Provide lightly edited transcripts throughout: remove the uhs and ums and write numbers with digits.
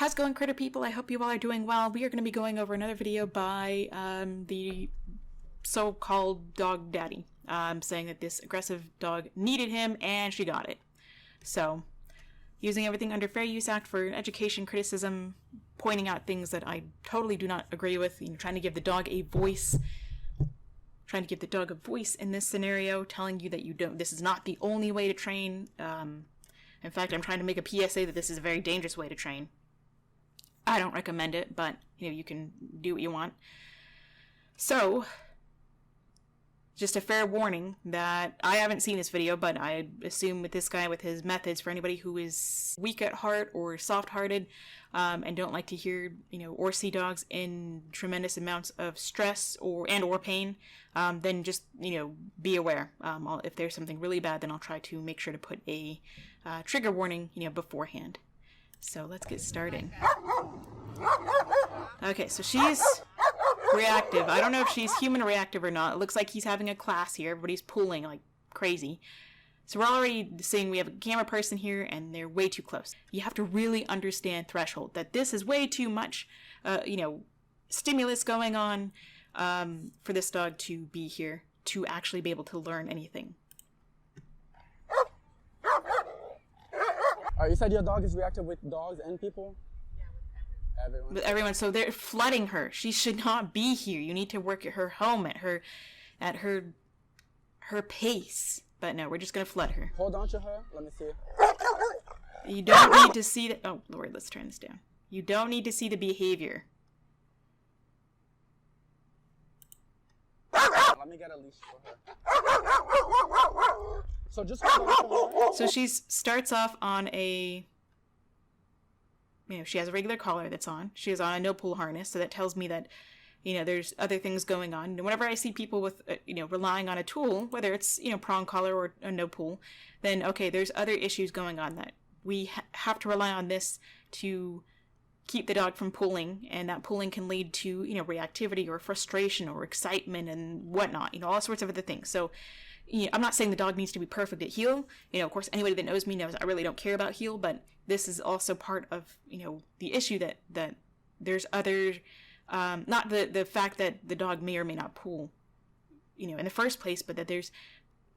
How's it going, critter people? I hope you all are doing well. We are going to be going over another video by the so-called dog daddy, saying that this aggressive dog needed him and she got it. So, using everything under Fair Use Act for education, criticism, pointing out things that I totally do not agree with, trying to give the dog a voice. Trying to give the dog a voice in this scenario, telling you that this is not the only way to train. In fact, I'm trying to make a PSA that this is a very dangerous way to train. I don't recommend it, but, you can do what you want. So, just a fair warning that I haven't seen this video, but I assume with this guy, with his methods, for anybody who is weak at heart or soft-hearted, and don't like to hear, or see dogs in tremendous amounts of stress or pain, then just, be aware. If there's something really bad, then I'll try to make sure to put a trigger warning, beforehand. So let's get started. Okay, so she's reactive. I don't know if she's human reactive or not. It looks like he's having a class here. Everybody's pulling like crazy. So we're already seeing we have a camera person here and they're way too close. You have to really understand threshold, that this is way too much, stimulus going on for this dog to be here to actually be able to learn anything. You said your dog is reactive with dogs and people? Yeah, with everyone. With everyone, so they're flooding her. She should not be here. You need to work at her home, at her pace. But no, we're just gonna flood her. Hold on to her. Let me see. You don't need to see the. Oh Lord, let's turn this down. You don't need to see the behavior. Let me get a leash for her. So just hold on to her. So she starts off on a. She has a regular collar that's on. She is on a no pull harness, so that tells me that, there's other things going on. And whenever I see people with, relying on a tool, whether it's, prong collar or a no pull, then okay, there's other issues going on that we have to rely on this to keep the dog from pulling, and that pulling can lead to, reactivity or frustration or excitement and whatnot, all sorts of other things. So, I'm not saying the dog needs to be perfect at heel. Of course, anybody that knows me knows I really don't care about heel, but this is also part of, the issue that there's other, not the fact that the dog may or may not pull, in the first place, but that there's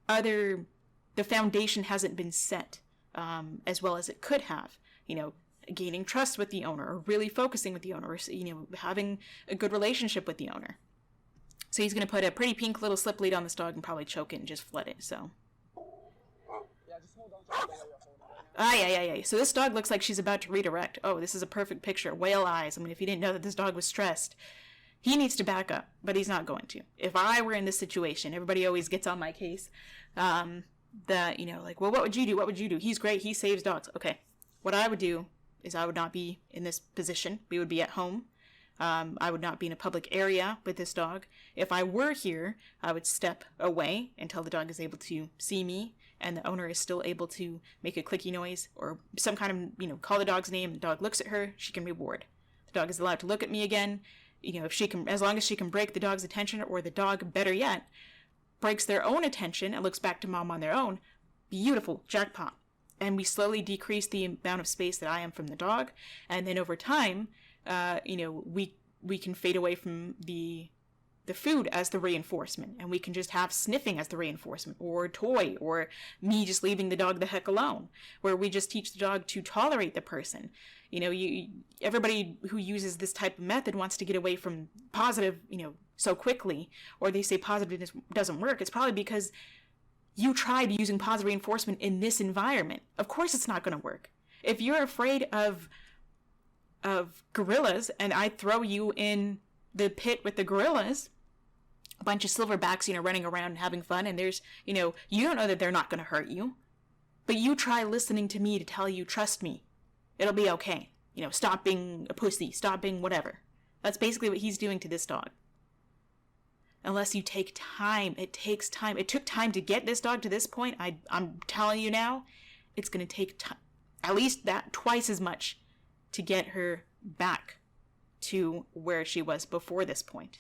the foundation hasn't been set, as well as it could have, gaining trust with the owner, or really focusing with the owner, or, having a good relationship with the owner. So he's going to put a pretty pink little slip lead on this dog and probably choke it and just flood it, so. Yeah, just hold on to her. Yeah. So this dog looks like she's about to redirect. Oh, this is a perfect picture. Whale eyes. If you didn't know that this dog was stressed, he needs to back up, but he's not going to. If I were in this situation, everybody always gets on my case, well, what would you do? What would you do? He's great. He saves dogs. Okay. What I would do is I would not be in this position. We would be at home. I would not be in a public area with this dog. If I were here, I would step away until the dog is able to see me and the owner is still able to make a clicky noise or some kind of, call the dog's name. The dog looks at her, she can reward. The dog is allowed to look at me again. If she can, as long as she can break the dog's attention, or the dog, better yet, breaks their own attention and looks back to mom on their own, beautiful, jackpot. And we slowly decrease the amount of space that I am from the dog. And then over time, we can fade away from the food as the reinforcement, and we can just have sniffing as the reinforcement, or toy, or me just leaving the dog the heck alone, where we just teach the dog to tolerate the person. Everybody who uses this type of method wants to get away from positive, so quickly, or they say positiveness doesn't work. It's probably because you tried using positive reinforcement in this environment. Of course it's not going to work. If you're afraid of gorillas and I throw you in the pit with the gorillas, a bunch of silverbacks, running around and having fun, and there's, you don't know that they're not going to hurt you, but you try listening to me to tell you, trust me, it'll be okay. Stop being a pussy, stop being whatever. That's basically what he's doing to this dog. Unless you take time, it takes time. It took time to get this dog to this point. I'm telling you now, it's going to take time, at least that twice as much, to get her back to where she was before this point.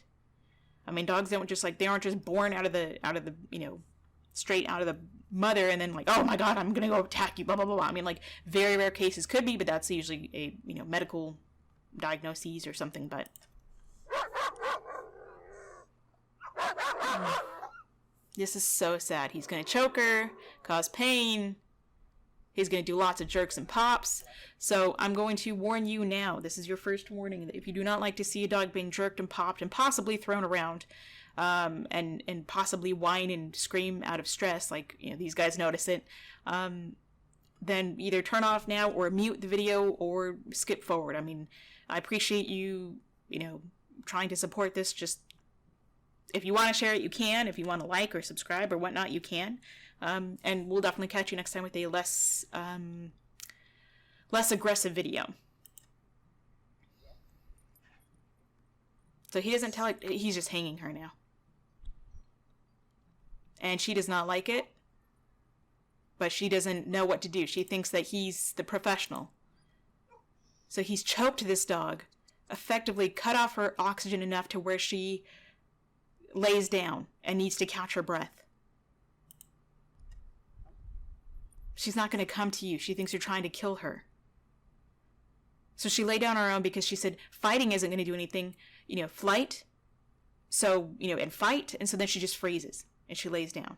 Dogs don't just they aren't just born out of the straight out of the mother and then like, oh my god, I'm gonna go attack you, blah blah blah. I mean, like, very rare cases could be, but that's usually a, you know, medical diagnoses or something. But this is so sad. He's gonna choke her, cause pain. He's going to do lots of jerks and pops. So I'm going to warn you now. This is your first warning. That if you do not like to see a dog being jerked and popped and possibly thrown around, and possibly whine and scream out of stress, like, you know, these guys notice it, then either turn off now or mute the video or skip forward. I mean, I appreciate you, you know, trying to support this. Just, if you want to share it, you can. If you want to like or subscribe or whatnot, you can. And we'll definitely catch you next time with a less aggressive video. So he doesn't tell it, he's just hanging her now. And she does not like it, but she doesn't know what to do. She thinks that he's the professional. So he's choked this dog, effectively cut off her oxygen enough to where she lays down and needs to catch her breath. She's not going to come to you. She thinks you're trying to kill her. So she lay down on her own because she said fighting isn't going to do anything. You know, flight. So, you know, and fight. And so then she just freezes and she lays down.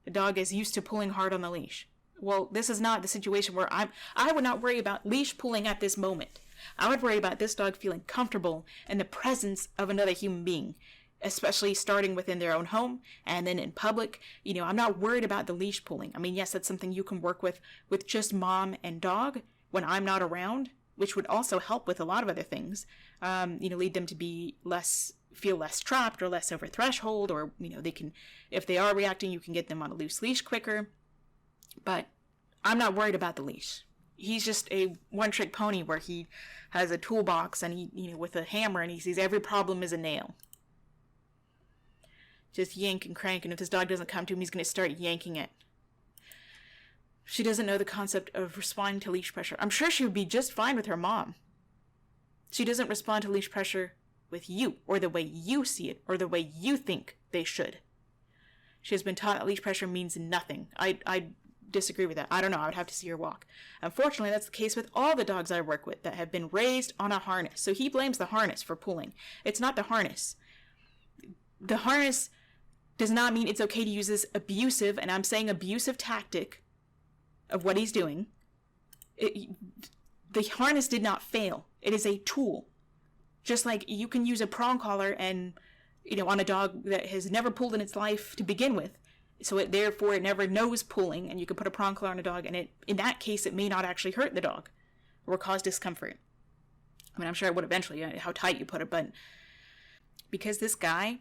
The dog is used to pulling hard on the leash. Well, this is not the situation where I would not worry about leash pulling at this moment. I would worry about this dog feeling comfortable in the presence of another human being, especially starting within their own home and then in public. You know, I'm not worried about the leash pulling. I mean, yes, that's something you can work with just mom and dog when I'm not around, which would also help with a lot of other things. You know, lead them to feel less trapped or less over threshold, or, you know, they can, if they are reacting, you can get them on a loose leash quicker. But I'm not worried about the leash. He's just a one-trick pony where he has a toolbox and he, you know, with a hammer, and he sees every problem is a nail. Just yank and crank, and if this dog doesn't come to him, he's going to start yanking it. She doesn't know the concept of responding to leash pressure. I'm sure she would be just fine with her mom. She doesn't respond to leash pressure with you, or the way you see it, or the way you think they should. She has been taught that leash pressure means nothing. I disagree with that. I don't know. I would have to see her walk. Unfortunately, that's the case with all the dogs I work with that have been raised on a harness. So he blames the harness for pulling. It's not the harness. The harness does not mean it's okay to use this abusive, and I'm saying abusive tactic of what he's doing. The harness did not fail. It is a tool. Just like you can use a prong collar and, you know, on a dog that has never pulled in its life to begin with. So therefore it never knows pulling, and you can put a prong collar on a dog, and in that case it may not actually hurt the dog or cause discomfort. I mean, I'm sure it would eventually, how tight you put it, but because this guy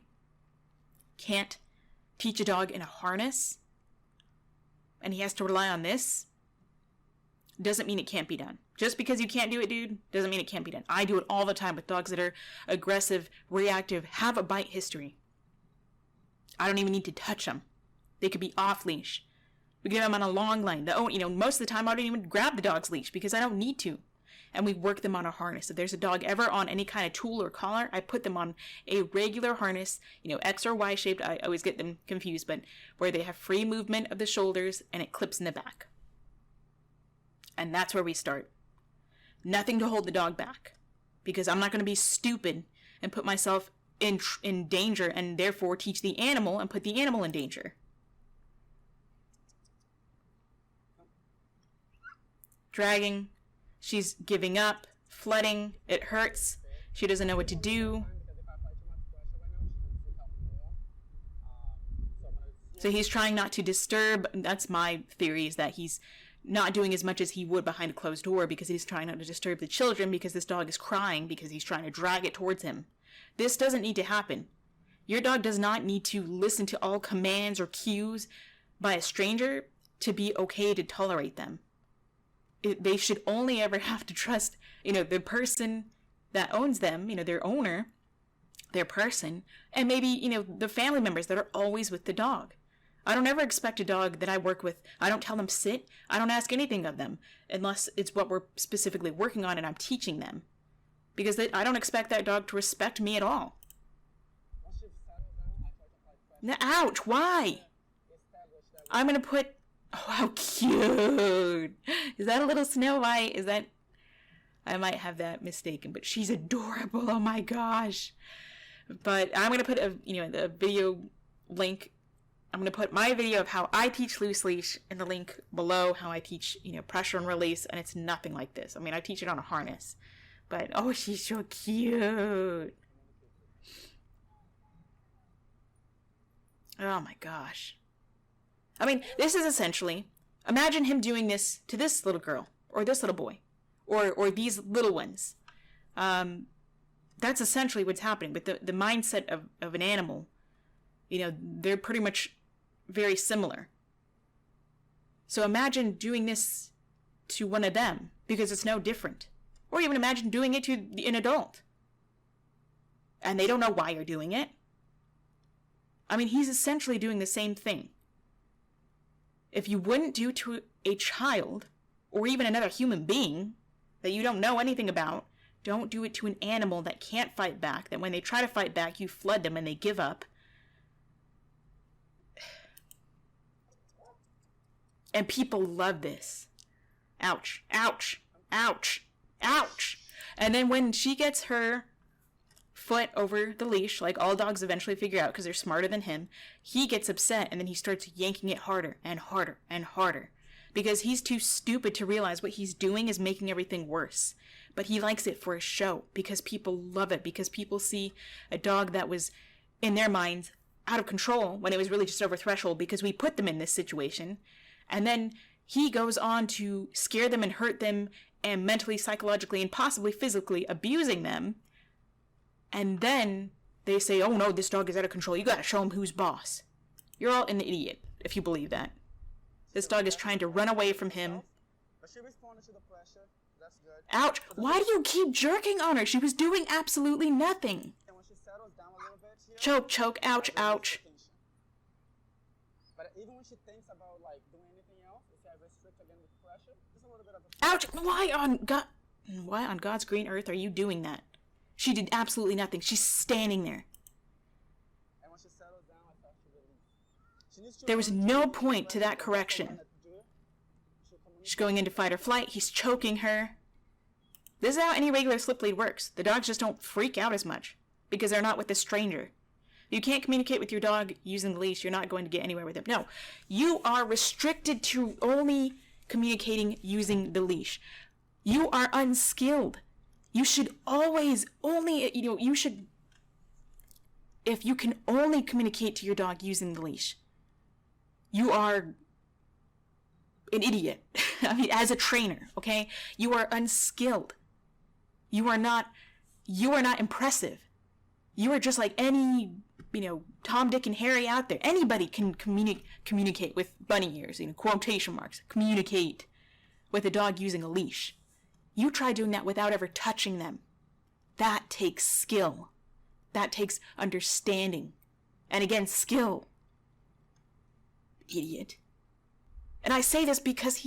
can't teach a dog in a harness, and he has to rely on this, doesn't mean it can't be done. Just because you can't do it, dude, doesn't mean it can't be done. I do it all the time with dogs that are aggressive, reactive, have a bite history. I don't even need to touch them. They could be off leash. We get them on a long line. You know, most of the time I don't even grab the dog's leash because I don't need to. And we work them on a harness. If there's a dog ever on any kind of tool or collar, I put them on a regular harness, you know, X or Y shaped. I always get them confused, but where they have free movement of the shoulders and it clips in the back. And that's where we start. Nothing to hold the dog back, because I'm not going to be stupid and put myself in danger and therefore teach the animal and put the animal in danger. Dragging. She's giving up, flooding, it hurts, she doesn't know what to do. So he's trying not to disturb. That's my theory, is that he's not doing as much as he would behind a closed door because he's trying not to disturb the children, because this dog is crying because he's trying to drag it towards him. This doesn't need to happen. Your dog does not need to listen to all commands or cues by a stranger to be okay to tolerate them. They should only ever have to trust, you know, the person that owns them, you know, their owner, their person, and maybe, you know, the family members that are always with the dog. I don't ever expect a dog that I work with, I don't tell them sit, I don't ask anything of them, unless it's what we're specifically working on and I'm teaching them. Because I don't expect that dog to respect me at all. Ouch, why? I'm gonna put, oh, how cute. Is that a little Snow White? Is that, I might have that mistaken, but she's adorable. Oh my gosh. But I'm gonna put the video link. I'm gonna put my video of how I teach loose leash in the link below, how I teach, pressure and release, and it's nothing like this. I mean, I teach it on a harness, but oh, she's so cute. Oh my gosh. I mean, this is essentially, imagine him doing this to this little girl, or this little boy, or these little ones. That's essentially what's happening. But the mindset of an animal, they're pretty much very similar. So imagine doing this to one of them, because it's no different. Or even imagine doing it to an adult. And they don't know why you're doing it. I mean, he's essentially doing the same thing. If you wouldn't do to a child, or even another human being that you don't know anything about, don't do it to an animal that can't fight back, that when they try to fight back, you flood them and they give up. And people love this. Ouch, ouch, ouch, ouch. And then when she gets her foot over the leash, like all dogs eventually figure out because they're smarter than him, he gets upset and then he starts yanking it harder and harder and harder because he's too stupid to realize what he's doing is making everything worse. But he likes it for a show because people love it, because people see a dog that was, in their minds, out of control when it was really just over threshold because we put them in this situation. And then he goes on to scare them and hurt them and mentally, psychologically, and possibly physically abusing them. And then they say, oh no, this dog is out of control. You gotta show him who's boss. You're all an idiot if you believe that. This dog is trying to run away from him. But she responded to the pressure. That's good. Ouch! Why do you keep jerking on her? She was doing absolutely nothing. And when she settles down a little bit here, Choke, choke, ouch, ouch. But even when she thinks about like doing anything else, if I restrict again with pressure, just a little bit of a Ouch! Why on God's green earth are you doing that? She did absolutely nothing. She's standing there. And when she settles down, I thought she released. There was no point to that correction. She's going into fight or flight. He's choking her. This is how any regular slip lead works. The dogs just don't freak out as much because they're not with a stranger. You can't communicate with your dog using the leash. You're not going to get anywhere with him. No, you are restricted to only communicating using the leash. You are unskilled. You should always only, if you can only communicate to your dog using the leash, you are an idiot. I mean, as a trainer, okay? You are unskilled. You are not impressive. You are just like any, Tom, Dick, and Harry out there. Anybody can communicate with bunny ears, quotation marks, communicate with a dog using a leash. You try doing that without ever touching them. That takes skill. That takes understanding. And again, skill. Idiot. And I say this because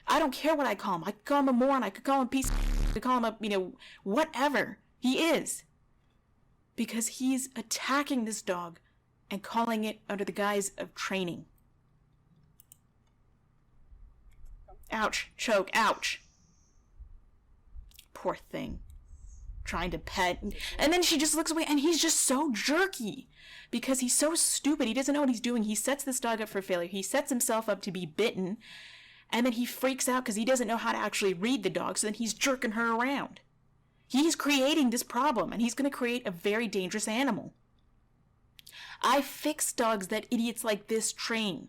I don't care what I call him. I could call him a moron. I could call him a piece of I could call him a, whatever. He is. Because he's attacking this dog and calling it under the guise of training. Ouch. Choke. Ouch. Poor thing. Trying to pet. And then she just looks away and he's just so jerky. Because he's so stupid. He doesn't know what he's doing. He sets this dog up for failure. He sets himself up to be bitten. And then he freaks out because he doesn't know how to actually read the dog. So then he's jerking her around. He's creating this problem. And he's going to create a very dangerous animal. I fix dogs that idiots like this train.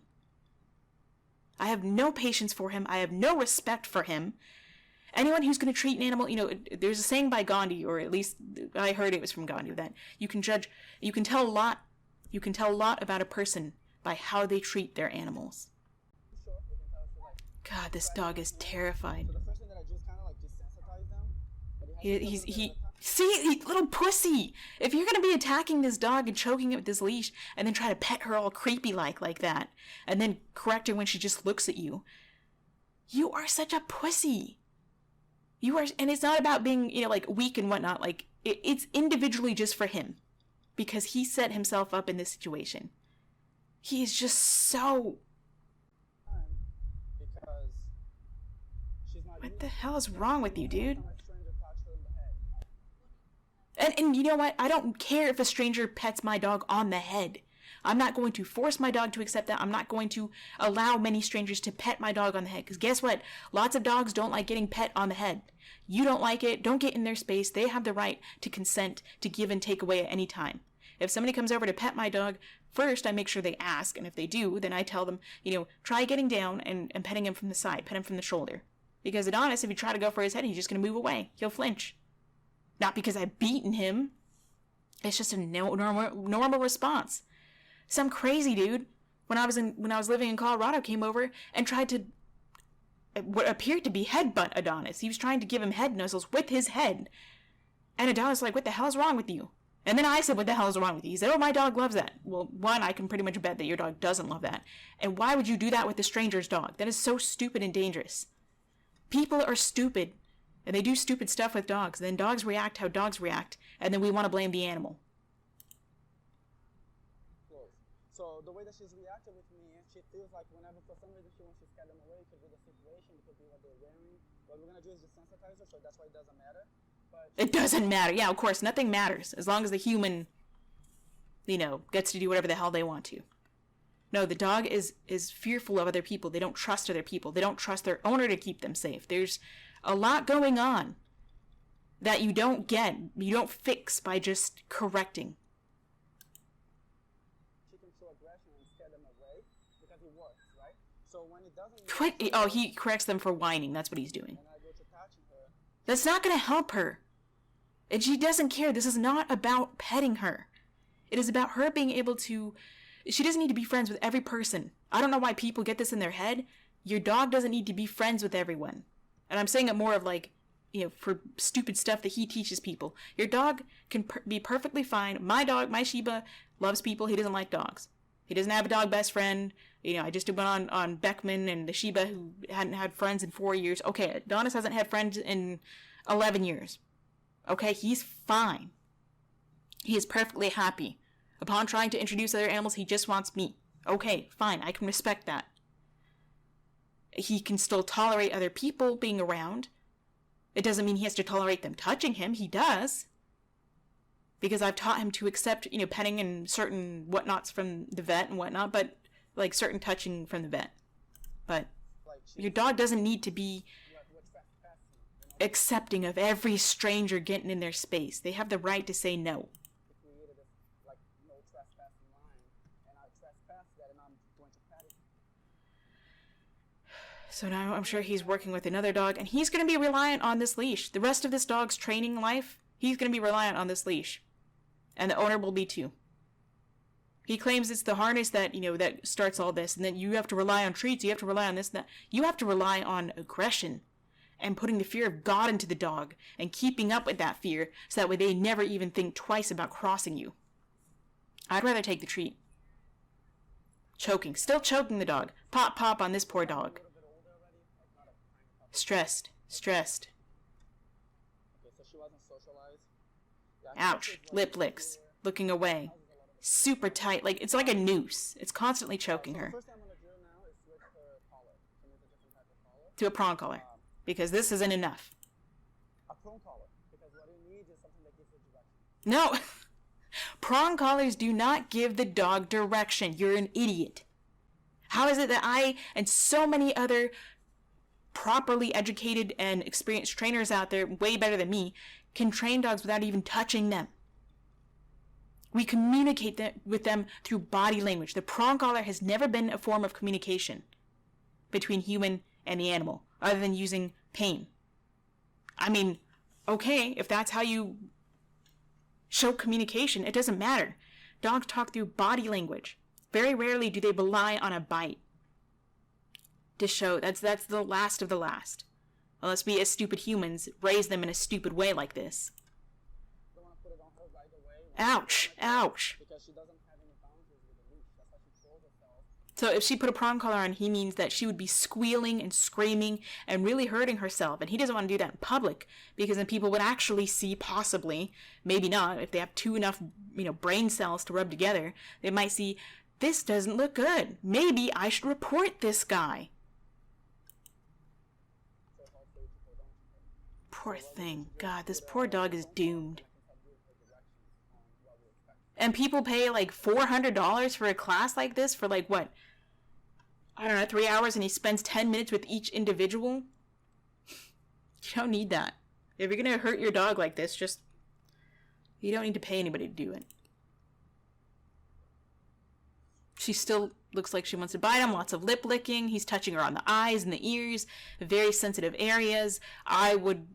I have no patience for him. I have no respect for him. Anyone who's going to treat an animal, there's a saying by Gandhi, or at least I heard it was from Gandhi, that you can tell a lot about a person by how they treat their animals. God, this dog is terrified. So the first thing that I just kind of like desensitize them. See, little pussy. If you're going to be attacking this dog and choking it with this leash, and then try to pet her all creepy like that, and then correct her when she just looks at you, you are such a pussy. You are, and it's not about being, weak and whatnot. Like, it's individually just for him. Because he set himself up in this situation. He is just so What the hell is wrong with you, dude? Time a stranger touched her in the head. And you know what? I don't care if a stranger pets my dog on the head. I'm not going to force my dog to accept that. I'm not going to allow many strangers to pet my dog on the head. Because guess what? Lots of dogs don't like getting pet on the head. You don't like it. Don't get in their space. They have the right to consent to give and take away at any time. If somebody comes over to pet my dog, first I make sure they ask. And if they do, then I tell them, try getting down and petting him from the side. Pet him from the shoulder. Because Adonis, if you try to go for his head, he's just going to move away. He'll flinch. Not because I've beaten him. It's just a normal response. Some crazy dude, when I was living in Colorado, came over and tried to what appeared to be headbutt Adonis. He was trying to give him head nuzzles with his head. And Adonis was like, what the hell is wrong with you? And then I said, what the hell is wrong with you? He said, oh, my dog loves that. Well, one, I can pretty much bet that your dog doesn't love that. And why would you do that with a stranger's dog? That is so stupid and dangerous. People are stupid, and they do stupid stuff with dogs. Then dogs react how dogs react, and then we want to blame the animal. So the way that she's reacted with me, she feels like whenever for some reason she wants to scare them away, it could be the situation, it could be what they're wearing. What we're going to do is desensitize her, so that's why it doesn't matter. But it doesn't matter. Yeah, of course, nothing matters as long as the human, gets to do whatever the hell they want to. No, the dog is fearful of other people. They don't trust other people. They don't trust their owner to keep them safe. There's a lot going on that you don't fix by just correcting. she can show aggression and scare them away because it works, right? So when it doesn't Oh, he corrects them for whining. That's what he's doing. and I go to touching her, That's not going to help her. And she doesn't care. This is not about petting her. It is about her being able to... She doesn't need to be friends with every person. I don't know why people get this in their head. Your dog doesn't need to be friends with everyone. And I'm saying it more of for stupid stuff that he teaches people. Your dog can be perfectly fine. My dog, my Shiba, loves people. He doesn't like dogs. He doesn't have a dog best friend. I just did one on Beckman and the Shiba who hadn't had friends in 4 years. Okay, Adonis hasn't had friends in 11 years. Okay, he's fine. He is perfectly happy. Upon trying to introduce other animals, he just wants me. Okay, fine, I can respect that. He can still tolerate other people being around. It doesn't mean he has to tolerate them touching him. He does. Because I've taught him to accept, petting and certain whatnots from the vet and whatnot, but, certain touching from the vet. But your dog doesn't need to be what's trespassing, accepting of every stranger getting in their space. They have the right to say no. It created this, no trespassing line, and I trespassed that, and I'm going to pat it. So now I'm sure he's working with another dog, and he's going to be reliant on this leash. The rest of this dog's training life, he's going to be reliant on this leash. And the owner will be too. He claims it's the harness that, that starts all this, and then you have to rely on treats, you have to rely on this and that. You have to rely on aggression and putting the fear of God into the dog and keeping up with that fear so that way they never even think twice about crossing you. I'd rather take the treat. Choking. Still choking the dog. Pop, pop on this poor dog. Stressed. Okay, so she wasn't socialized. Yeah, Ouch. Lip licks. Looking away. Super tight. It's like a noose. It's constantly choking her. First thing I'm going to do now is switch her collar. So use a different type of collar. To a prong collar. Because this isn't enough. A prong collar. Because what it needs is something that gives it direction. No. Prong collars do not give the dog direction. You're an idiot. How is it that I and so many other properly educated and experienced trainers out there, way better than me, can train dogs without even touching them? We communicate with them through body language. The prong collar has never been a form of communication between human and the animal, other than using pain. I mean, okay, if that's how you show communication, it doesn't matter. Dogs talk through body language. Very rarely do they rely on a bite to show. That's the last of the last. Unless we as stupid humans raise them in a stupid way like this. Don't want to put it on her right away. Ouch, ouch. Because she doesn't have any boundaries with the leash. That's how she controls herself. So if she put a prong collar on, he means that she would be squealing and screaming and really hurting herself. And he doesn't want to do that in public because then people would actually see, possibly, maybe not, if they have enough brain cells to rub together, they might see, this doesn't look good. Maybe I should report this guy. So hard for you to Poor thing. God, this poor dog is doomed. And people pay like $400 for a class like this for like what? I don't know, 3 hours, and he spends 10 minutes with each individual? You don't need that. If you're gonna hurt your dog like this, just... You don't need to pay anybody to do it. She still looks like she wants to bite him. Lots of lip licking. He's touching her on the eyes and the ears. Very sensitive areas. I would,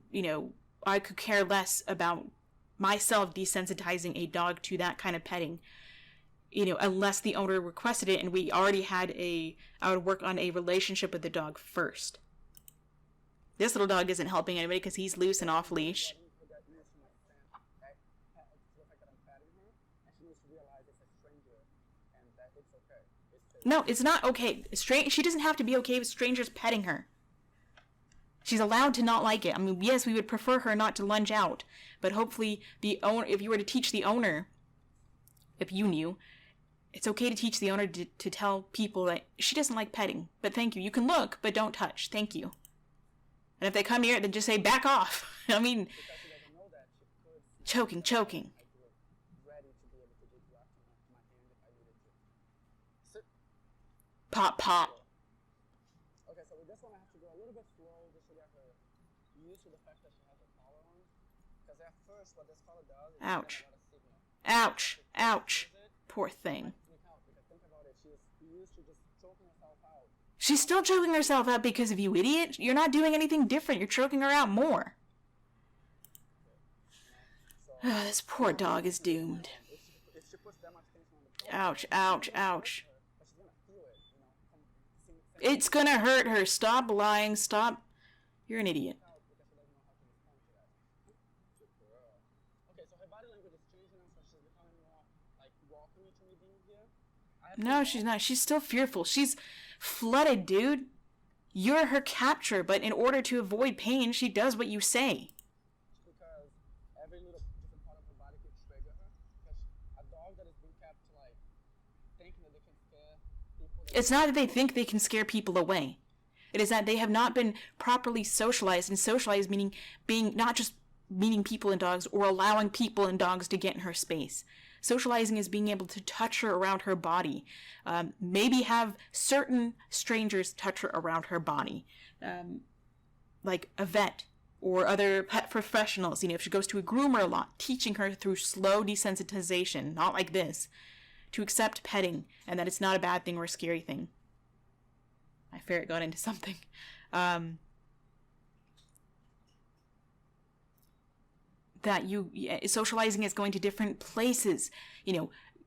I could care less about myself desensitizing a dog to that kind of petting. Unless the owner requested it and we already had I would work on a relationship with the dog first. This little dog isn't helping anybody because he's loose and off leash. No, it's not okay. She doesn't have to be okay with strangers petting her. She's allowed to not like it. I mean, yes, we would prefer her not to lunge out, but hopefully the owner, if you were to teach the owner, if you knew, it's okay to teach the owner to tell people that she doesn't like petting, but thank you. You can look, but don't touch. Thank you. And if they come here, then just say, back off. I mean, choking. Pop. Okay, so with this one I have to go a little bit slow just to get her used to the fact that she has her collar on. Because at first what this collar does is Ouch. Ouch. Poor thing. Because think about it, she's used to just choking herself out. She's still choking herself out because of you, idiot. You're not doing anything different. You're choking her out more. Oh, this poor dog is doomed. If she puts that much tension on the Ouch. It's gonna hurt her. Stop lying. Stop. You're an idiot. Okay, so her body language is changing now, so she's becoming more like welcoming to me being here. No, she's not. She's still fearful. She's flooded, dude. You're her capture, but in order to avoid pain, she does what you say. Because every little different part of her body could trigger her. Because a dog that has been kept like thinking that they can scare people. It's not that they think they can scare people away. It is that they have not been properly socialized, and socialized meaning being not just meeting people and dogs or allowing people and dogs to get in her space. Socializing is being able to touch her around her body. Maybe have certain strangers touch her around her body. Like a vet or other pet professionals. If she goes to a groomer a lot, teaching her through slow desensitization, not like this, to accept petting and that it's not a bad thing or a scary thing. My ferret got into something. That socializing is going to different places,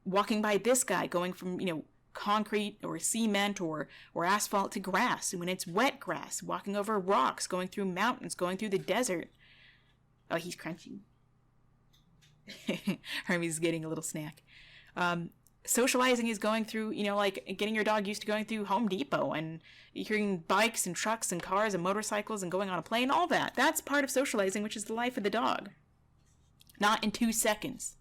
walking by this guy, going from, concrete or cement or asphalt to grass. And when it's wet grass, walking over rocks, going through mountains, going through the desert. Oh, he's crunching. Hermes is getting a little snack. Socializing is going through, like getting your dog used to going through Home Depot and hearing bikes and trucks and cars and motorcycles and going on a plane, all that. That's part of socializing, which is the life of the dog. Not in 2 seconds.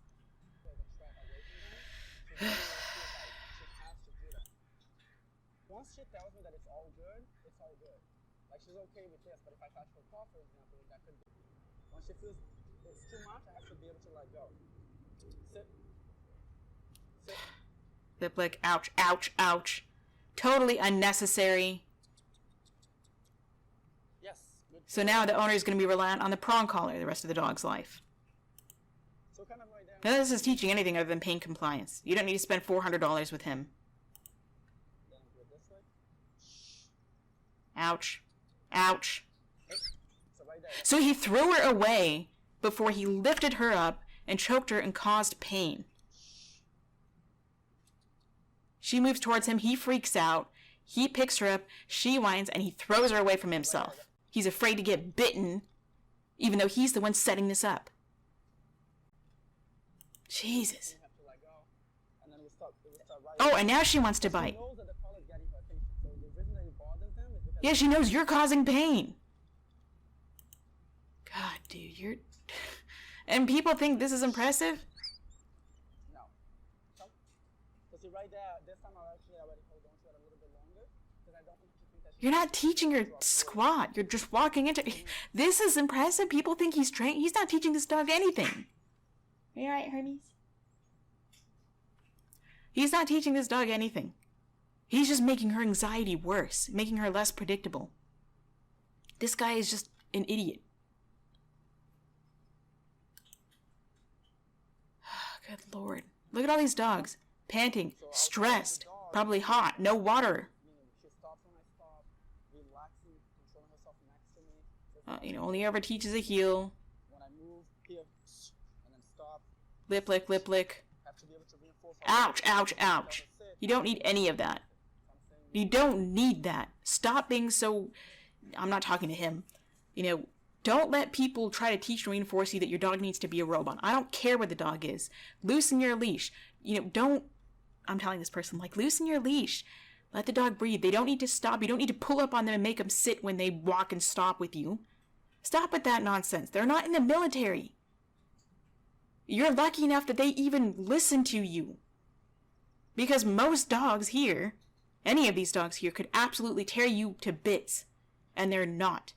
Once she tells me that it's all good, it's all good. Like she's okay with this, but if I touch her paw, for example, that could be. Once she feels it's too much, I have to be able to let go. Sit. Lip lick, ouch. Totally unnecessary. Yes. Good. So now the owner is going to be reliant on the prong collar the rest of the dog's life. So kind of right there. None of this is teaching anything other than pain compliance. You don't need to spend $400 with him. Then do it this way. Ouch. So right there. So he threw her away before he lifted her up and choked her and caused pain. She moves towards him, he freaks out, he picks her up, she whines, and he throws her away from himself. He's afraid to get bitten, even though he's the one setting this up. Jesus. Oh, and now she wants to bite. Yeah, she knows you're causing pain. God, dude, you're... And people think this is impressive? No. So see right there, this time I actually already hold on to it a little bit longer because I don't want her to think that You're not teaching her squat. You're just walking into... This is impressive. People think he's trained. He's not teaching this dog anything. Are you alright, Hermes? He's not teaching this dog anything. He's just making her anxiety worse, making her less predictable. This guy is just an idiot. Good Lord. Look at all these dogs. Panting, stressed, probably hot, no water. She stops when I stop, relaxing, controlling herself next to me. Only ever teaches a heel. When I move, here, and then stop. Lip lick, lip lick. Have to be able to reinforce. Ouch, ouch, ouch. You don't need any of that. You don't need that. Stop being so... I'm not talking to him. Don't let people try to teach and reinforce you that your dog needs to be a robot. I don't care what the dog is. Loosen your leash. Don't... I'm telling this person, loosen your leash. Let the dog breathe. They don't need to stop. You don't need to pull up on them and make them sit when they walk and stop with you. Stop with that nonsense. They're not in the military. You're lucky enough that they even listen to you. Because most dogs here, any of these dogs here, could absolutely tear you to bits. And they're not.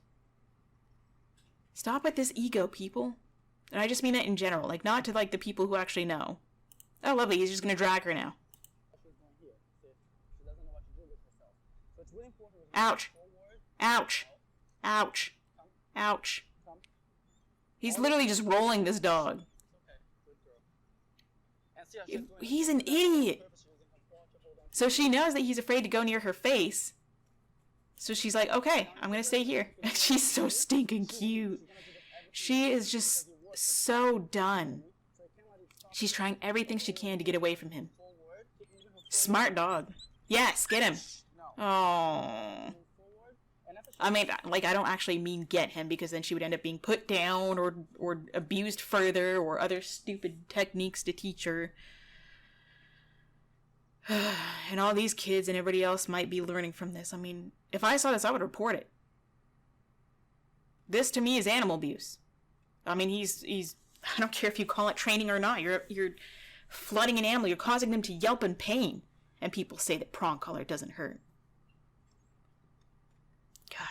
Stop with this ego, people. And I just mean that in general. Not to, the people who actually know. Oh, lovely. He's just going to drag her now. Ouch. Ouch. Ouch. Ouch. He's literally just rolling this dog. He's an idiot. So she knows that he's afraid to go near her face. So she's like, okay, I'm going to stay here. She's so stinking cute. She is just so done. She's trying everything she can to get away from him. Smart dog. Yes, get him. Oh. I mean, I don't actually mean get him, because then she would end up being put down or abused further, or other stupid techniques to teach her. And all these kids and everybody else might be learning from this. I mean, if I saw this, I would report it. This, to me, is animal abuse. I mean, he's I don't care if you call it training or not. You're flooding an animal. You're causing them to yelp in pain. And people say that prong collar doesn't hurt. God.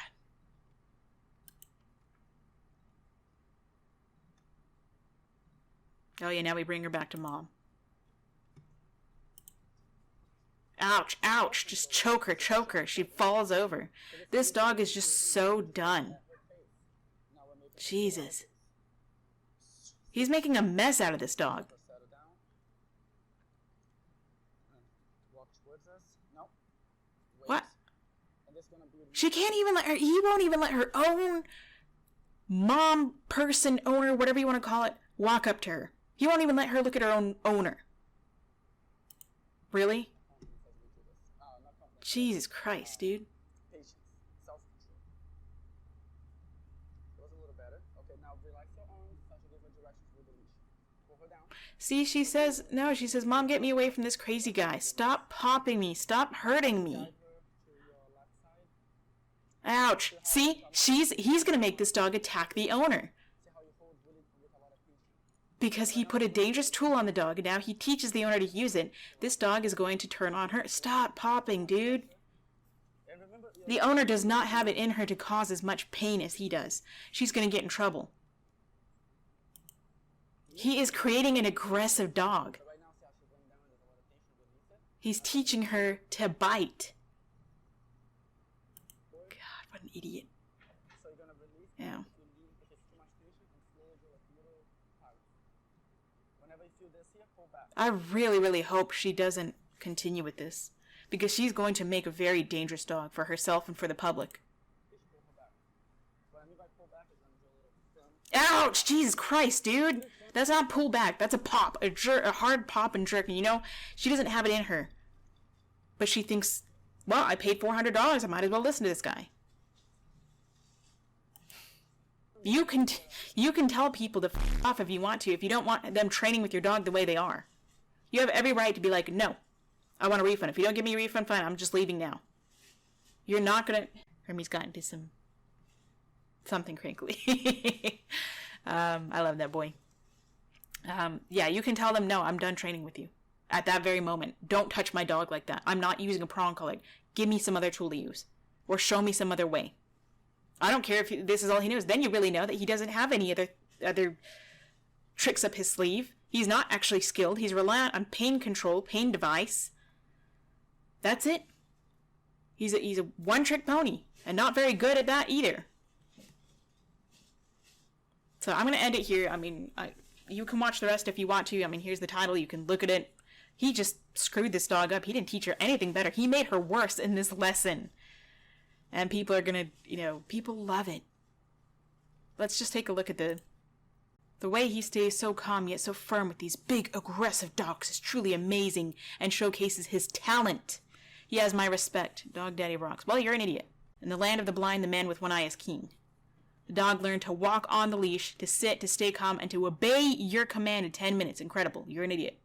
Oh yeah, now we bring her back to mom. Ouch, ouch. Just choke her, choke her. She falls over. This dog is just so done. Jesus. He's making a mess out of this dog. What? She can't even let her... He won't even let her own mom, person, owner, whatever you want to call it, walk up to her. He won't even let her look at her own owner. Really? Jesus Christ, dude. Patience, self-control. It was a little better. Okay, now relax your arms, touch a different directions with the leash. Pull her down. See, she says, no, she says, Mom, get me away from this crazy guy. Stop popping me. Stop hurting me. Ouch. See, he's gonna make this dog attack the owner. Because he put a dangerous tool on the dog, and now he teaches the owner to use it. This dog is going to turn on her. Stop popping, dude. The owner does not have it in her to cause as much pain as he does. She's going to get in trouble. He is creating an aggressive dog. He's teaching her to bite. God, what an idiot. Yeah. I really, really hope she doesn't continue with this, because she's going to make a very dangerous dog for herself and for the public. Ouch! Jesus Christ, dude! That's not pull back. That's a pop. A hard pop and jerk. And she doesn't have it in her. But she thinks, well, I paid $400. I might as well listen to this guy. You can tell people to f off if you want to, if you don't want them training with your dog the way they are. You have every right to be like, no, I want a refund. If you don't give me a refund, fine, I'm just leaving now. You're not gonna... Hermes got into something crinkly. I love that boy. Yeah, you can tell them, no, I'm done training with you. At that very moment, don't touch my dog like that. I'm not using a prong collar. Give me some other tool to use. or show me some other way. I don't care if this is all he knows. Then you really know that he doesn't have any other tricks up his sleeve. He's not actually skilled. He's reliant on pain control, pain device. That's it. He's a one-trick pony, and not very good at that either. So I'm going to end it here. I mean, you can watch the rest if you want to. I mean, here's the title. You can look at it. He just screwed this dog up. He didn't teach her anything better. He made her worse in this lesson. And people are going to, people love it. Let's just take a look at the way he stays so calm yet so firm with these big, aggressive dogs is truly amazing and showcases his talent. He has my respect. Dog Daddy rocks. Well, you're an idiot. In the land of the blind, the man with one eye is king. The dog learned to walk on the leash, to sit, to stay calm, and to obey your command in 10 minutes. Incredible. You're an idiot.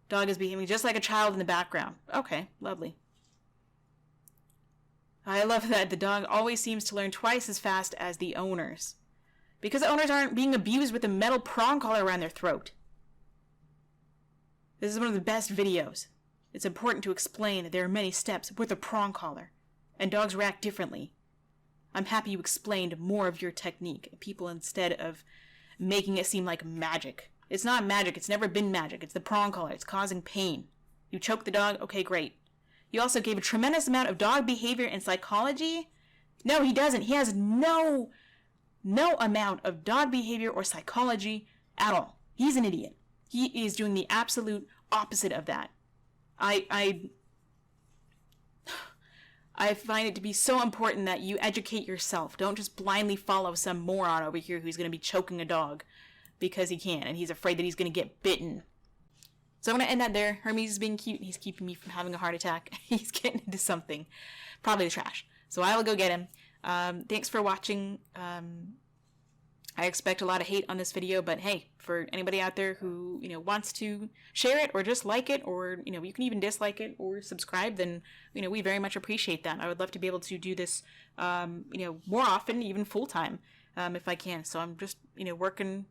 Dog is behaving just like a child in the background. Okay, lovely. I love that the dog always seems to learn twice as fast as the owners. Because the owners aren't being abused with a metal prong collar around their throat. This is one of the best videos. It's important to explain that there are many steps with a prong collar, and dogs react differently. I'm happy you explained more of your technique, people, instead of making it seem like magic. It's not magic. It's never been magic. It's the prong collar. It's causing pain. You choke the dog? Okay, great. You also gave a tremendous amount of dog behavior and psychology? No, he doesn't. He has no amount of dog behavior or psychology at all. He's an idiot. He is doing the absolute opposite of that. I find it to be so important that you educate yourself. Don't just blindly follow some moron over here who's going to be choking a dog because he can, and he's afraid that he's going to get bitten. So I'm going to end that there. Hermes is being cute, and he's keeping me from having a heart attack. He's getting into something. Probably the trash. So I will go get him. Thanks for watching. I expect a lot of hate on this video, but hey, for anybody out there who, wants to share it or just like it, or, you can even dislike it or subscribe, then, we very much appreciate that. I would love to be able to do this, more often, even full time, if I can. So I'm just, working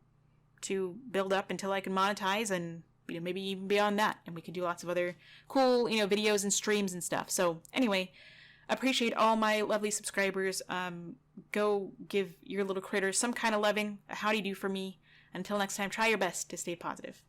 to build up until I can monetize, and, maybe even beyond that. And we can do lots of other cool, videos and streams and stuff. So anyway, appreciate all my lovely subscribers. Go give your little critters some kind of loving. How do you do for me? Until next time, try your best to stay positive.